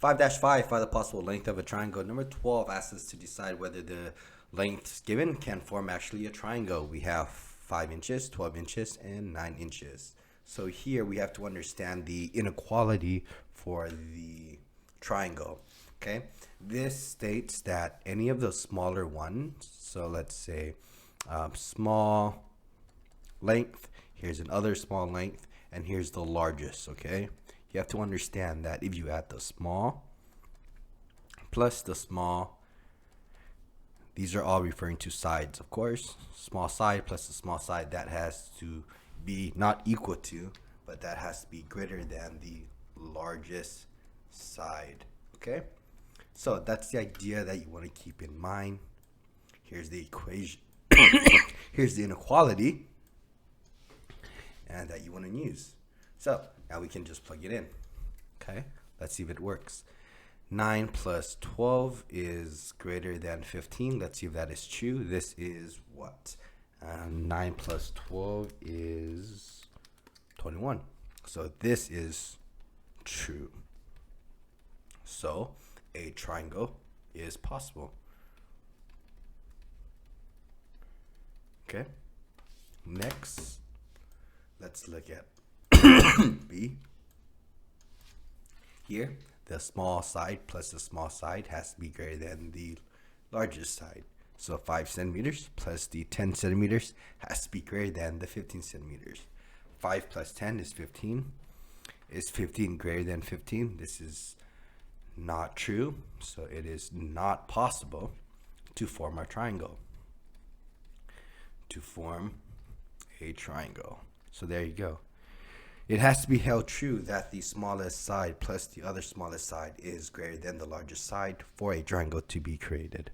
5-5, find the possible length of a triangle. Number 12 asks us to decide whether the lengths given can form actually a triangle. We have 5 inches, 12 inches, and 9 inches. So here we have to understand the inequality for the triangle. Okay, this states that any of the smaller ones, so let's say small length, here's another small length, and here's the largest. Okay, you have to understand that if you add the small plus the small, these are all referring to sides, of course. Small side plus the small side, that has to be not equal to, but that has to be greater than the largest side. Okay, so that's the idea that you want to keep in mind. Here's the equation. Here's the inequality, and that you want to use. So now we can just plug it in. Okay, let's see if it works. 9 plus 12 is greater than 15. Let's see if that is true. This is what? 9 plus 12 is 21. So this is true. So a triangle is possible. Okay. Next, let's look at B. Here, the small side plus the small side has to be greater than the largest side. So 5 centimeters plus the 10 centimeters has to be greater than the 15 centimeters. 5 plus 10 is 15. Is 15 greater than 15? This is not true. So it is not possible to form a triangle. To form a triangle. So there you go. It has to be held true that the smallest side plus the other smallest side is greater than the largest side for a triangle to be created.